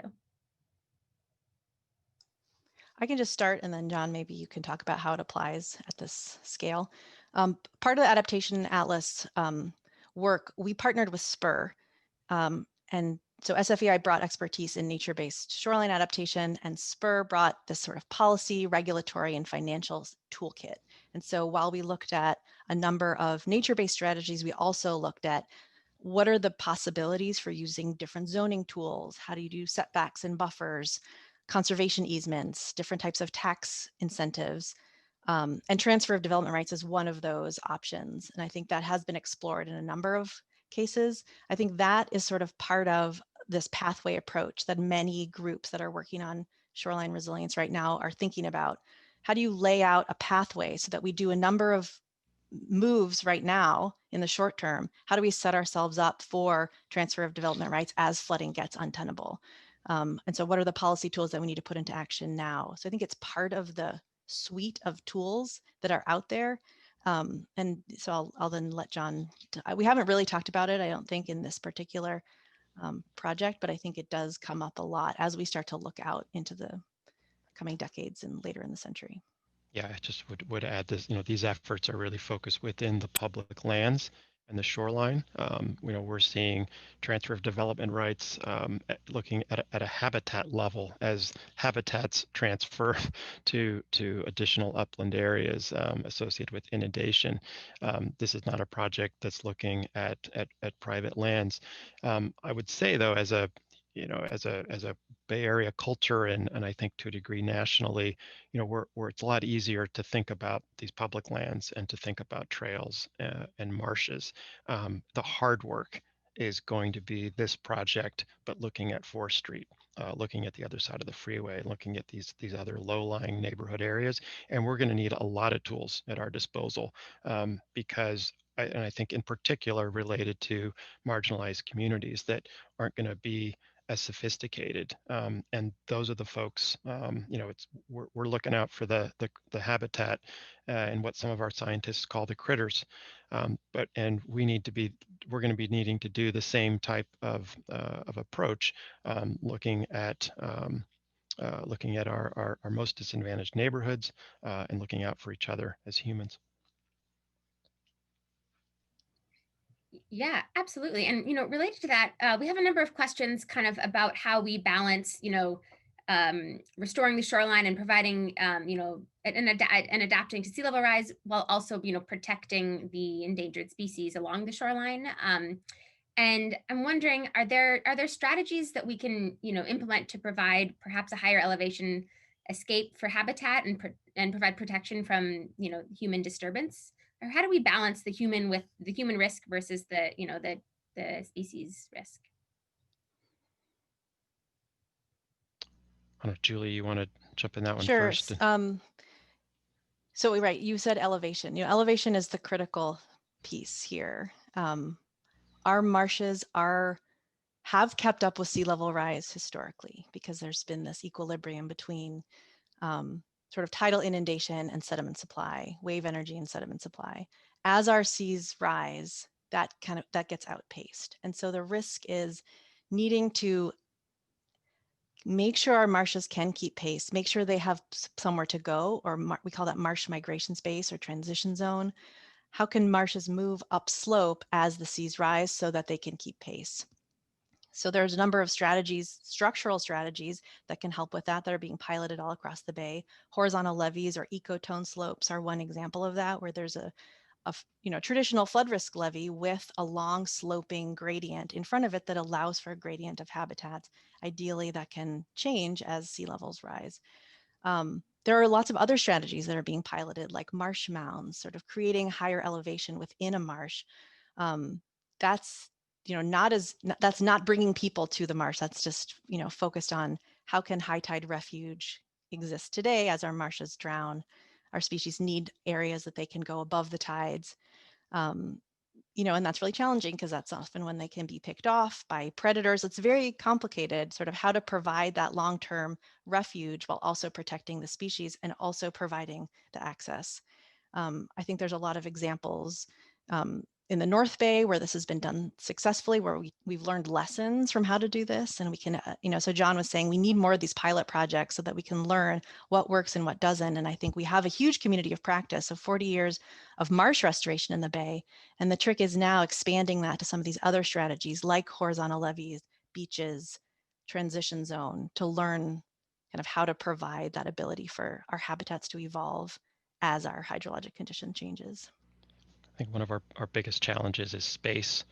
I can just start, and then John, maybe you can talk about how it applies at this scale. Part of the Adaptation Atlas work, we partnered with SPUR, and so SFEI brought expertise in nature-based shoreline adaptation, and SPUR brought this sort of policy, regulatory, and financial toolkit. And so while we looked at a number of nature-based strategies, we also looked at what are the possibilities for using different zoning tools? How do you do setbacks and buffers, conservation easements, different types of tax incentives, and transfer of development rights is one of those options. And I think that has been explored in a number of cases. I think that is sort of part of this pathway approach that many groups that are working on shoreline resilience right now are thinking about. How do you lay out a pathway so that we do a number of moves right now in the short term? How do we set ourselves up for transfer of development rights as flooding gets untenable? And so what are the policy tools that we need to put into action now? So I think it's part of the suite of tools that are out there. And so I'll then let John, we haven't really talked about it, I don't think, in this particular project, but I think it does come up a lot as we start to look out into the coming decades and later in the century. Yeah, I just would add this, these efforts are really focused within the public lands and the shoreline. We're seeing transfer of development rights, looking at a habitat level as habitats transfer to additional upland areas associated with inundation. This is not a project that's looking at private lands. I would say, though, as a Bay Area culture, and I think to a degree nationally, where it's a lot easier to think about these public lands and to think about trails and marshes. The hard work is going to be this project, but looking at 4th Street, looking at the other side of the freeway, looking at these other low-lying neighborhood areas. And we're going to need a lot of tools at our disposal because I think in particular related to marginalized communities that aren't going to be as sophisticated, and those are the folks. We're looking out for the habitat and what some of our scientists call the critters, and we're going to be needing to do the same type of approach, looking at our most disadvantaged neighborhoods and looking out for each other as humans. Yeah, absolutely. And, related to that, we have a number of questions kind of about how we balance, restoring the shoreline and providing, and adapting to sea level rise while also, protecting the endangered species along the shoreline. And I'm wondering, are there strategies that we can, implement to provide perhaps a higher elevation escape for habitat and provide protection from, human disturbance? Or how do we balance the human risk versus the species risk? I don't know, Julie, you want to jump in that one Sure. first? So right, you said elevation. Elevation is the critical piece here. Our marshes have kept up with sea level rise historically because there's been this equilibrium between sort of tidal inundation and sediment supply, wave energy and sediment supply. As our seas rise, that gets outpaced. And so the risk is needing to make sure our marshes can keep pace, make sure they have somewhere to go, or we call that marsh migration space or transition zone. How can marshes move upslope as the seas rise so that they can keep pace? So there's a number of strategies, structural strategies that can help with that are being piloted all across the bay. Horizontal levees or ecotone slopes are one example of that, where there's a traditional flood risk levee with a long sloping gradient in front of it that allows for a gradient of habitats. Ideally, that can change as sea levels rise. There are lots of other strategies that are being piloted, like marsh mounds, sort of creating higher elevation within a marsh. That's that's not bringing people to the marsh. That's just focused on how can high tide refuge exist today as our marshes drown. Our species need areas that they can go above the tides. And that's really challenging because that's often when they can be picked off by predators. It's very complicated, sort of how to provide that long-term refuge while also protecting the species and also providing the access. I think there's a lot of examples in the North Bay where this has been done successfully, where we've learned lessons from how to do this. And we can, so John was saying we need more of these pilot projects so that we can learn what works and what doesn't. And I think we have a huge community of practice of 40 years of marsh restoration in the Bay. And the trick is now expanding that to some of these other strategies like horizontal levees, beaches, transition zone, to learn kind of how to provide that ability for our habitats to evolve as our hydrologic condition changes. I think one of our biggest challenges is space.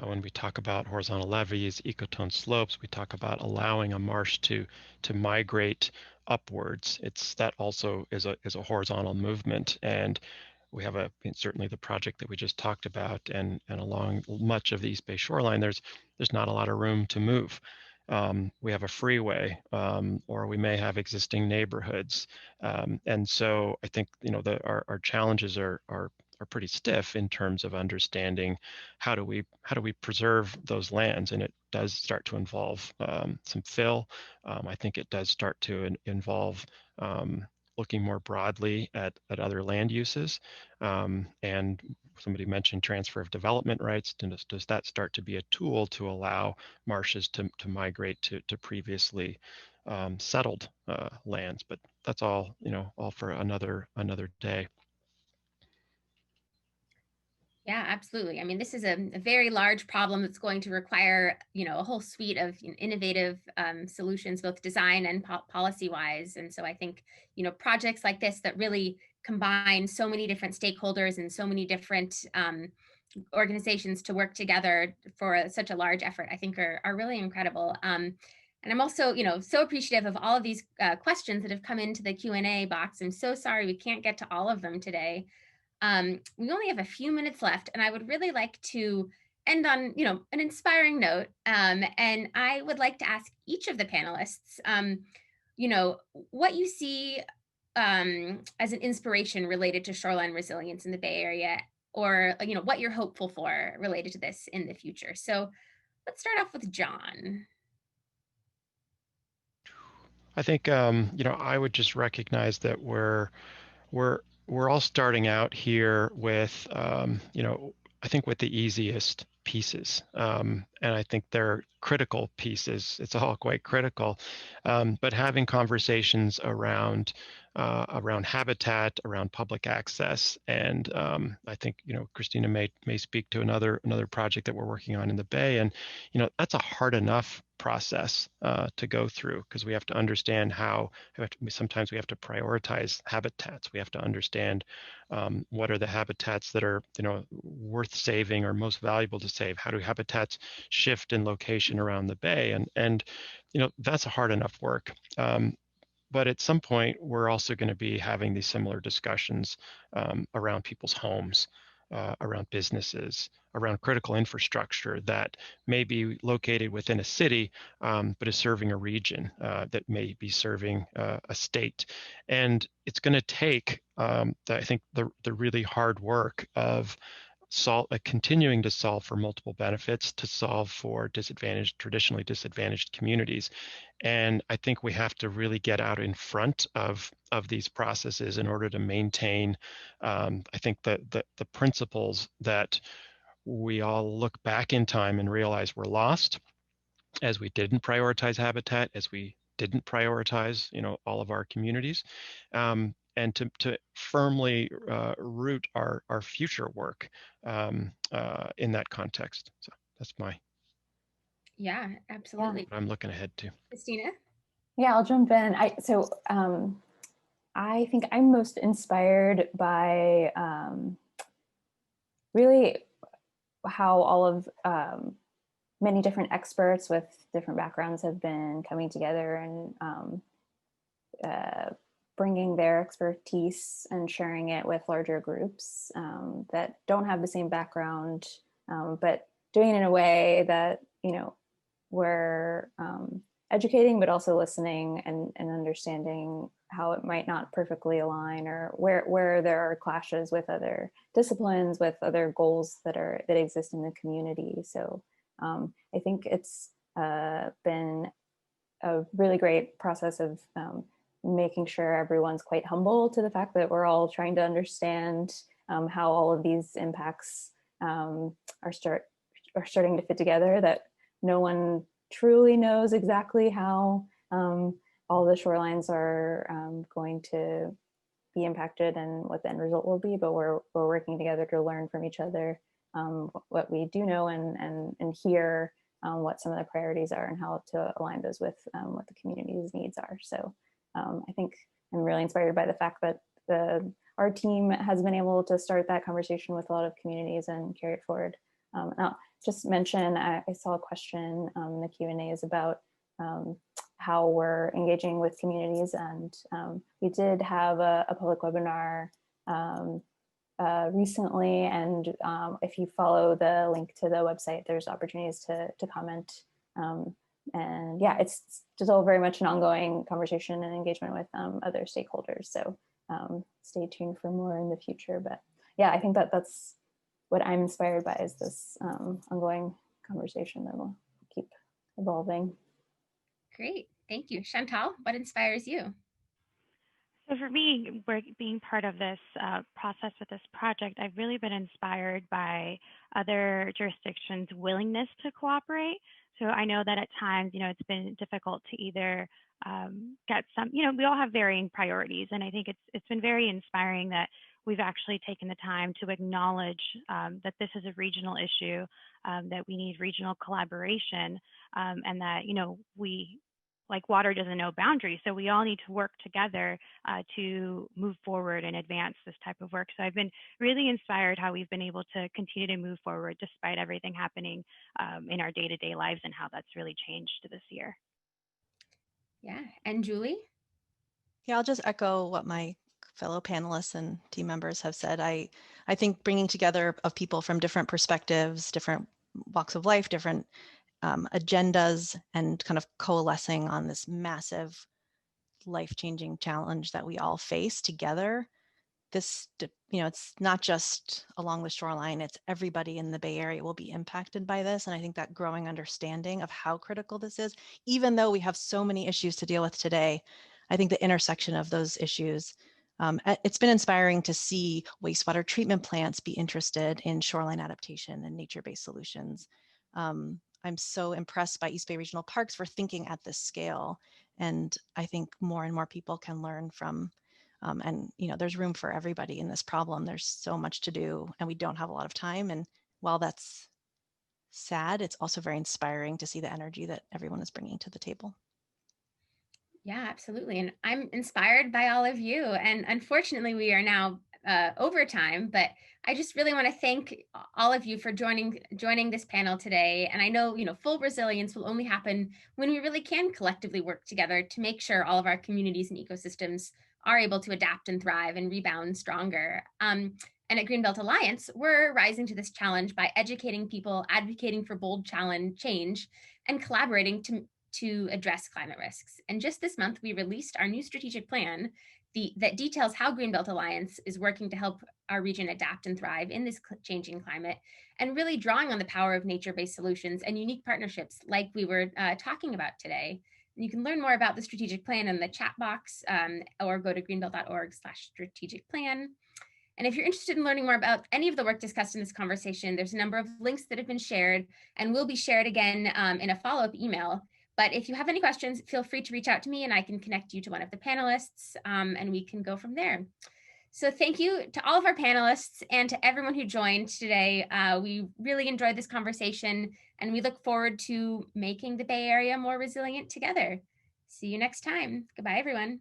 When we talk about horizontal levees, ecotone slopes, we talk about allowing a marsh to migrate upwards. That also is a horizontal movement, and we have certainly the project that we just talked about, and along much of the East Bay shoreline, there's not a lot of room to move. We have a freeway, or we may have existing neighborhoods, and so I think our challenges are pretty stiff in terms of understanding how do we preserve those lands. And it does start to involve some fill. I think it does start to involve looking more broadly at other land uses. And somebody mentioned transfer of development rights. Does that start to be a tool to allow marshes to migrate to previously settled lands? But that's all for another day. Yeah, absolutely. I mean, this is a very large problem that's going to require, a whole suite of innovative solutions, both design and policy-wise. And so I think, projects like this that really combine so many different stakeholders and so many different organizations to work together for such a large effort, I think are really incredible. And I'm also, so appreciative of all of these questions that have come into the Q&A box. I'm so sorry we can't get to all of them today. We only have a few minutes left, and I would really like to end on, an inspiring note. And I would like to ask each of the panelists, what you see as an inspiration related to shoreline resilience in the Bay Area, or what you're hopeful for related to this in the future. So let's start off with John. I think I would just recognize that we're all starting out here with I think with the easiest pieces, and I think they're critical pieces. It's all quite critical, but having conversations around habitat, around public access, and I think Christina may speak to another project that we're working on in the Bay, and that's a hard enough process to go through, because we have to understand sometimes we have to prioritize habitats. We have to understand what are the habitats that are worth saving or most valuable to save. How do habitats shift in location around the Bay? And that's a hard enough work. But at some point, we're also going to be having these similar discussions around people's homes, around businesses, around critical infrastructure that may be located within a city, but is serving a region that may be serving a state. And it's going to take, I think, the really hard work of continuing to solve for multiple benefits, to solve for traditionally disadvantaged communities. And I think we have to really get out in front of these processes in order to maintain, I think, the principles that we all look back in time and realize were lost as we didn't prioritize habitat, as we didn't prioritize, all of our communities, and to firmly root our future work in that context. So that's Yeah, absolutely. what I'm looking ahead to. Christina? Yeah, I'll jump in. I think I'm most inspired by really how all of many different experts with different backgrounds have been coming together and bringing their expertise and sharing it with larger groups that don't have the same background, but doing it in a way that, we're educating, but also listening and understanding how it might not perfectly align, or where there are clashes with other disciplines, with other goals that exist in the community. So I think it's been a really great process of making sure everyone's quite humble to the fact that we're all trying to understand how all of these impacts are starting to fit together, that no one truly knows exactly how all the shorelines are going to be impacted and what the end result will be, but we're working together to learn from each other what we do know and hear what some of the priorities are and how to align those with what the community's needs are. So I think I'm really inspired by the fact that our team has been able to start that conversation with a lot of communities and carry it forward. And I'll just mention, I saw a question in the Q&As about how we're engaging with communities, and we did have a public webinar recently, and if you follow the link to the website, there's opportunities to comment. And yeah, it's still very much an ongoing conversation and engagement with other stakeholders. So stay tuned for more in the future. But yeah, I think that's what I'm inspired by, is this ongoing conversation that will keep evolving. Great, thank you. Chantal, what inspires you? So for me, being part of this process with this project, I've really been inspired by other jurisdictions' willingness to cooperate. So I know that at times, it's been difficult to either get some, we all have varying priorities. And I think it's been very inspiring that we've actually taken the time to acknowledge that this is a regional issue, that we need regional collaboration, and that, like water doesn't know boundaries. So we all need to work together to move forward and advance this type of work. So I've been really inspired how we've been able to continue to move forward despite everything happening in our day-to-day lives, and how that's really changed this year. Yeah, and Julie? Yeah, I'll just echo what my fellow panelists and team members have said. I think bringing together of people from different perspectives, different walks of life, different agendas, and kind of coalescing on this massive life-changing challenge that we all face together. This, it's not just along the shoreline, it's everybody in the Bay Area will be impacted by this. And I think that growing understanding of how critical this is, even though we have so many issues to deal with today, I think the intersection of those issues, it's been inspiring to see wastewater treatment plants be interested in shoreline adaptation and nature-based solutions. I'm so impressed by East Bay Regional Parks for thinking at this scale. And I think more and more people can learn from, and there's room for everybody in this problem. There's so much to do and we don't have a lot of time. And while that's sad, it's also very inspiring to see the energy that everyone is bringing to the table. Yeah, absolutely. And I'm inspired by all of you. And unfortunately, we are now over time, but I just really want to thank all of you for joining this panel today. And I know, full resilience will only happen when we really can collectively work together to make sure all of our communities and ecosystems are able to adapt and thrive and rebound stronger. And at Greenbelt Alliance, we're rising to this challenge by educating people, advocating for bold change, and collaborating to address climate risks. And just this month, we released our new strategic plan that details how Greenbelt Alliance is working to help our region adapt and thrive in this changing climate, and really drawing on the power of nature-based solutions and unique partnerships like we were talking about today. And you can learn more about the strategic plan in the chat box, or go to greenbelt.org/strategic-plan. And if you're interested in learning more about any of the work discussed in this conversation, there's a number of links that have been shared and will be shared again in a follow-up email. But if you have any questions, feel free to reach out to me and I can connect you to one of the panelists, and we can go from there. So thank you to all of our panelists and to everyone who joined today. We really enjoyed this conversation and we look forward to making the Bay Area more resilient together. See you next time. Goodbye, everyone.